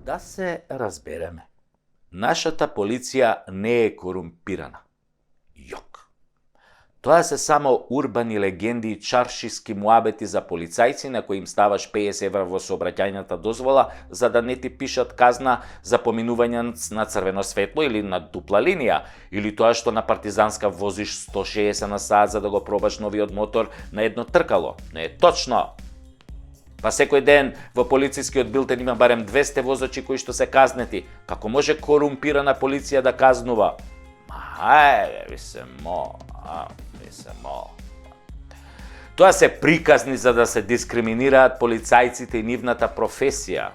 Да се разбереме. Нашата полиција не е корумпирана. Јок. Тоа се само урбани легенди и чаршиски муабети за полицајци на кои им ставаш 50 евра во сообраќајната дозвола за да не ти пишат казна за поминување на црвено светло или на дупла линија, или тоа што на партизанска возиш 160 на сат за да го пробаш новиот мотор на едно тркало. Не е точно. Па секој ден во полицискиот билтен има барем 200 возачи кои што се казнети. Како може корумпирана полиција да казнува? Ви се мол. Тоа се приказни за да се дискриминираат полицајците и нивната професија.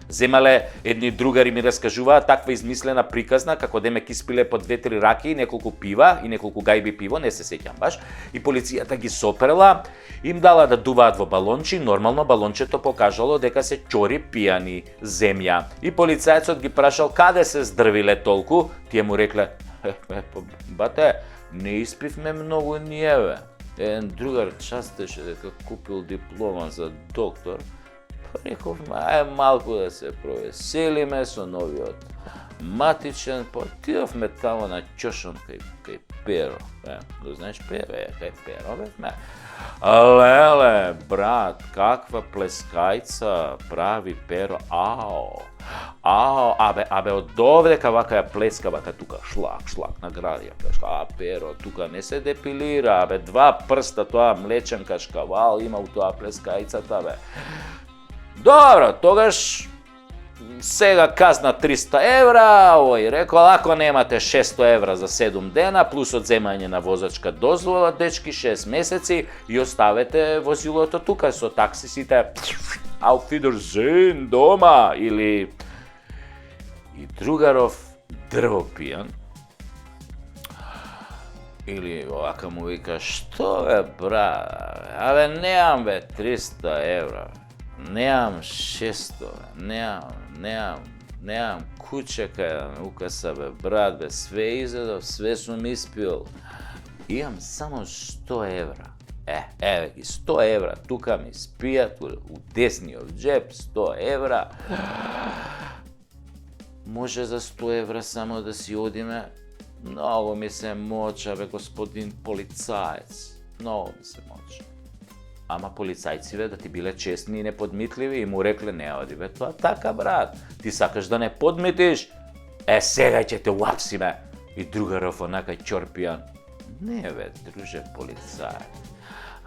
Земале едни другари ми раскажуваат таква измислена приказна како демек испиле по 2-3 раки и неколку пива и неколку гајби пиво, не се сеќам баш, и полицијата ги соперла, им дала да дуваат во балончи, нормално балончето покажало дека се чори пијани земја. И полицајецот ги прашал каде се здрвиле толку, тие му рекле: бате, не испивме многу ние, бе. Еден другар частеше дека купил диплома за доктор, па рековме, малку да се провеселиме со новиот матичен, па отидовме тамо на Ќошон кај Перо. Го знаеш Перо? Кај Перо бевме. Леле, брат, каква плескајца прави Перо, абе од овдека вака ја плеска, вака тука шлак на градија, Перо, тука не се депилира, абе 2 прста тоа млечен кашкавал има у тоа плескајцата, бе. Добро, тогаш сега казна 300 евра, овој рекол, ако немате 600 евра за 7 дена, плюс одземање на возачка дозвола, дечки 6 месеци и оставете возилото тука со таксисите, auf Wiedersehen дома, или и другаров дрвопијан, или овака му вика, што бе брат, абе неам бе 300 евра, неам 600, неам куќа кај да ме укаса бе брат, бе све изедов, све сум испил, имам само 100 евра. Еве ги 100 евра, тука ми спијат у десниот джеп, 100 евра. Може за 100 евра само да си одиме? Многу ми се моча, бе, господин полицаец. Многу ми се моча. Ама полицајциве да ти биле честни и неподмитливи и му рекле, не оди бе, тоа така брат, ти сакаш да не подмитиш? Сега ќе те уапсиме. И другаров онака ќорпијан. Не бе, друже полицаец.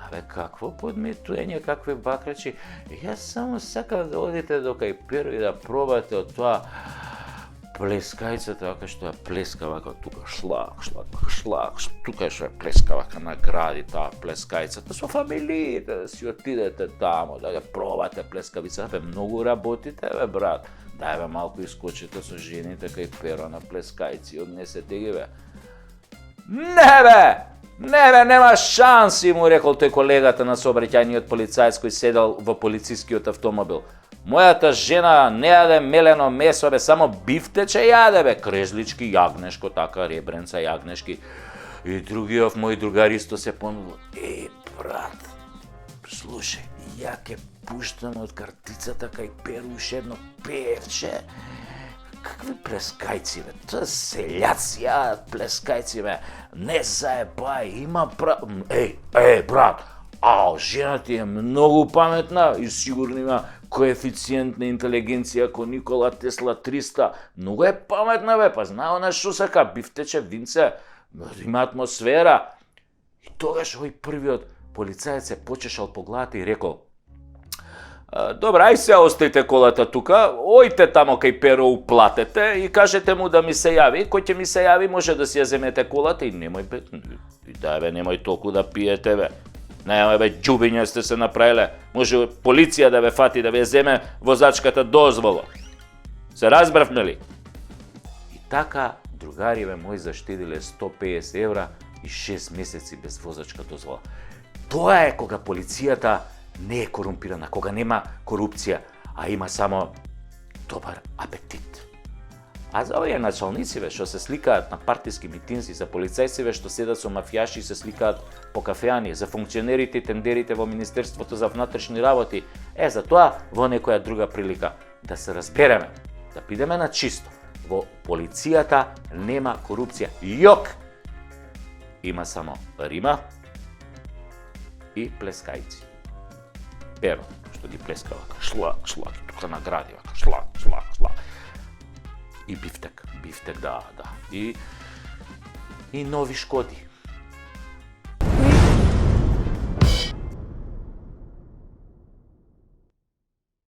Абе, какво подмитување, какви бакрачи? Јас само сакам да одите до кај Перо и да пробате од тоа плескајцата, вака што ја плеска, вака тука шлак, тука што ја плеска, вака награди таа плескајцата со фамилиите, да си отидете тамо, да ја пробате плескавица. Бе, многу работите, бе, брат. Дај бе, малку искочите со жените кај Перо на плескајци, однесете ги, бе. Не бе, нема шанси, му рекол тој колегата на сообраќајниот полицаец кој седел во полицискиот автомобил. Мојата жена не јаде мелено месо, бе, само бифтече јаде, бе, крезлички, јагнешко, така, ребренца, јагнешки. И другиот мој другар исто се понудил. Брат, слушај, ја ке пуштам од картицата кај Перу уште едно певче. Какви плескајци, бе, тоа селјаци јадат плескајци, бе, не заебај, има брат, жена ти е многу паметна и сигурно има коефициент на интелигенција ко Никола Тесла 300. Многу е паметна, бе, па знае она што сака, бифтече, винце, има атмосфера. И тогаш овој првиот полицаец се почешал по главата и рекол: добра, ај се оставите колата тука, ојте тамо кај Перо, уплатете и кажете му да ми се јави, кој ќе ми се јави може да си ја земете колата и немој бе, немој толку да пиете, бе. Немој бе, џубиња сте се направиле, може полиција да ве фати, да ве земе возачката дозвола. Се разбравме ли? И така, другариве мои заштедиле 150 евра и 6 месеци без возачка дозвола. Тоа е кога полицијата не е корумпирана, кога нема корупција, а има само добар апетит. А за овие началници што се сликаат на партиски митинзи, за полицајци што седат со мафијаши и се сликаат по кафеани, за функционерите и тендерите во Министерството за внатрешни работи, за тоа во некоја друга прилика да се разбереме. да бидеме на чисто. Во полицијата нема корупција. Јок! Има само Рима и плескајци. Перо, што ги плеска вака, шлак, тука награди вака, шлак. И бифтек, да. И нови Шкоди.